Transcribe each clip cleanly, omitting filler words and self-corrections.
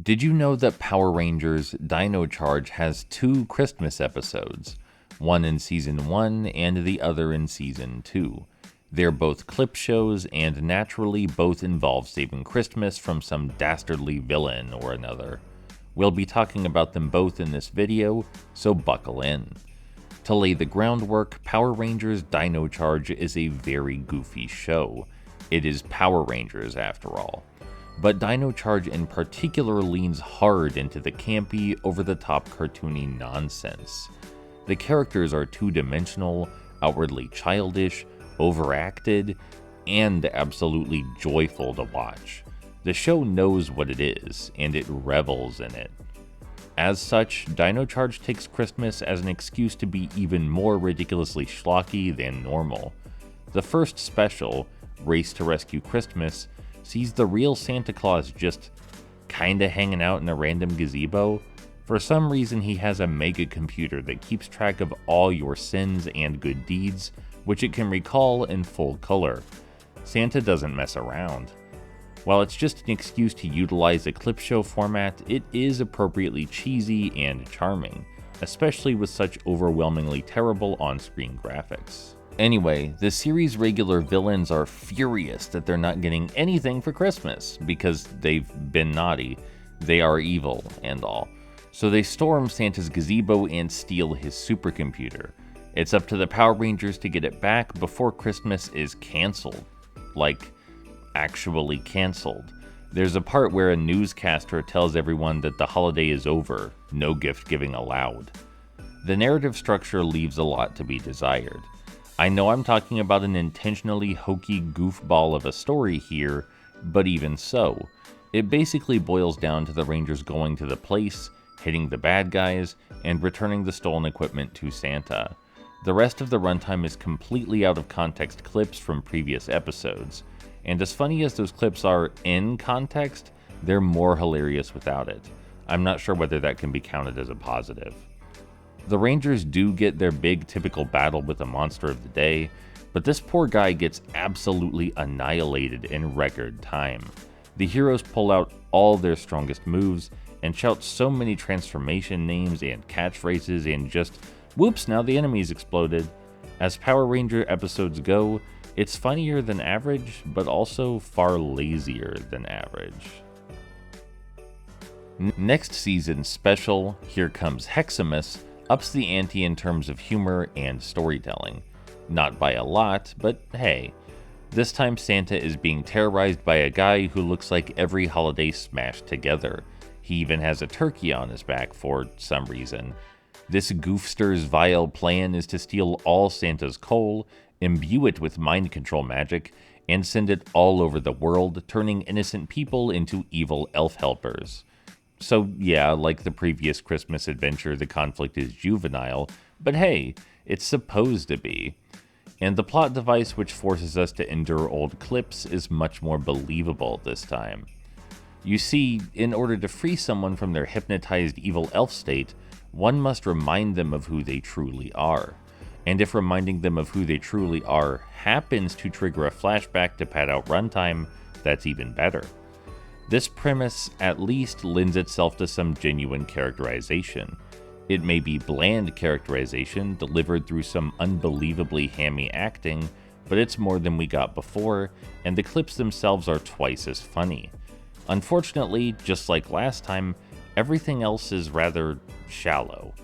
Did you know that Power Rangers Dino Charge has two Christmas episodes, one in Season 1 and the other in Season 2? They're both clip shows and naturally both involve saving Christmas from some dastardly villain or another. We'll be talking about them both in this video, so buckle in. To lay the groundwork, Power Rangers Dino Charge is a very goofy show. It is Power Rangers after all. But Dino Charge in particular leans hard into the campy, over-the-top cartoony nonsense. The characters are two-dimensional, outwardly childish, overacted, and absolutely joyful to watch. The show knows what it is, and it revels in it. As such, Dino Charge takes Christmas as an excuse to be even more ridiculously schlocky than normal. The first special, Race to Rescue Christmas, sees the real Santa Claus just kinda hanging out in a random gazebo. For some reason, he has a mega computer that keeps track of all your sins and good deeds, which it can recall in full color. Santa doesn't mess around. While it's just an excuse to utilize a clip show format, it is appropriately cheesy and charming, especially with such overwhelmingly terrible on-screen graphics. Anyway, the series' regular villains are furious that they're not getting anything for Christmas because they've been naughty. They are evil and all. So they storm Santa's gazebo and steal his supercomputer. It's up to the Power Rangers to get it back before Christmas is canceled. Like, actually canceled. There's a part where a newscaster tells everyone that the holiday is over, no gift giving allowed. The narrative structure leaves a lot to be desired. I know I'm talking about an intentionally hokey goofball of a story here, but even so, it basically boils down to the Rangers going to the place, hitting the bad guys, and returning the stolen equipment to Santa. The rest of the runtime is completely out of context clips from previous episodes, and as funny as those clips are in context, they're more hilarious without it. I'm not sure whether that can be counted as a positive. The Rangers do get their big typical battle with the monster of the day, but this poor guy gets absolutely annihilated in record time. The heroes pull out all their strongest moves and shout so many transformation names and catchphrases and just, whoops, now the enemy's exploded. As Power Ranger episodes go, it's funnier than average, but also far lazier than average. Next season's special, Here Comes Heximas, ups the ante in terms of humor and storytelling. Not by a lot, but hey. This time Santa is being terrorized by a guy who looks like every holiday smashed together. He even has a turkey on his back for some reason. This goofster's vile plan is to steal all Santa's coal, imbue it with mind control magic, and send it all over the world, turning innocent people into evil elf helpers. So yeah, like the previous Christmas adventure, the conflict is juvenile, but hey, it's supposed to be. And the plot device which forces us to endure old clips is much more believable this time. You see, in order to free someone from their hypnotized evil elf state, one must remind them of who they truly are. And if reminding them of who they truly are happens to trigger a flashback to pad out runtime, that's even better. This premise at least lends itself to some genuine characterization. It may be bland characterization delivered through some unbelievably hammy acting, but it's more than we got before, and the clips themselves are twice as funny. Unfortunately, just like last time, everything else is rather shallow.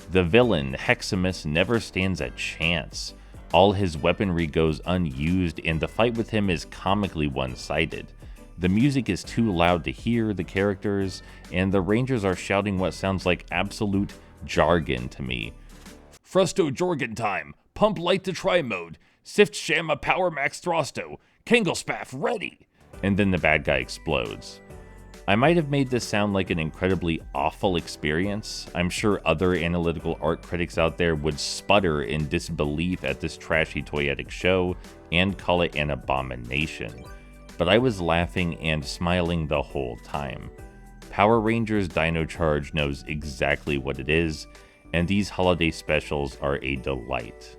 The villain, Heximas, never stands a chance. All his weaponry goes unused, and the fight with him is comically one-sided. The music is too loud to hear the characters, and the Rangers are shouting what sounds like absolute jargon to me. Frusto Jorgen time! Pump light to tri-mode! Sift Shamma Power Max Throsto! Kanglespaff ready! And then the bad guy explodes. I might have made this sound like an incredibly awful experience. I'm sure other analytical art critics out there would sputter in disbelief at this trashy toyetic show and call it an abomination. But I was laughing and smiling the whole time. Power Rangers Dino Charge knows exactly what it is, and these holiday specials are a delight.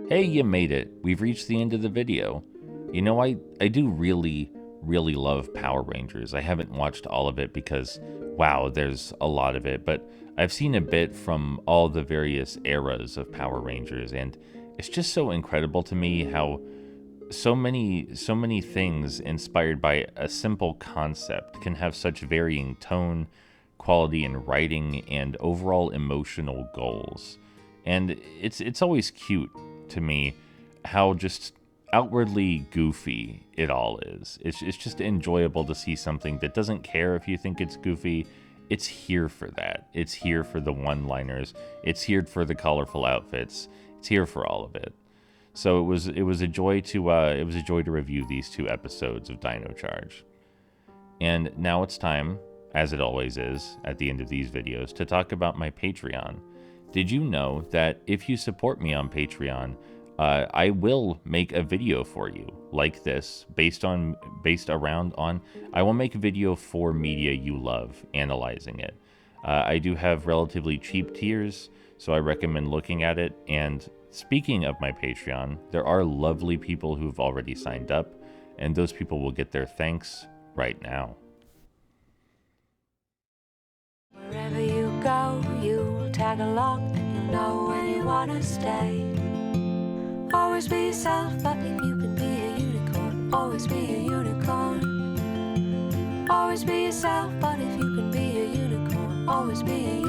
Hey, you made it. We've reached the end of the video. You know, I do really really love Power Rangers. I haven't watched all of it because, wow, there's a lot of it, but I've seen a bit from all the various eras of Power Rangers, and it's just so incredible to me how so many things inspired by a simple concept can have such varying tone, quality in writing, and overall emotional goals. And it's always cute to me how just outwardly goofy it all is. It's just enjoyable to see something that doesn't care if you think it's goofy. It's here for that. It's here for the one-liners. It's here for the colorful outfits. It's here for all of it. So it was a joy to review these 2 episodes of Dino Charge. And now it's time, as it always is at the end of these videos, to talk about my Patreon. Did you know that if you support me on Patreon, I will make a video for you like this, based around on. I will make a video for media you love, analyzing it. I do have relatively cheap tiers, so I recommend looking at it. And speaking of my Patreon, there are lovely people who've already signed up, and those people will get their thanks right now. Wherever you go, you will tag along, and you know when you want to stay. Always be yourself, but if you can be a unicorn, always be a unicorn. Always be yourself, but if you can be a unicorn, always be a unicorn.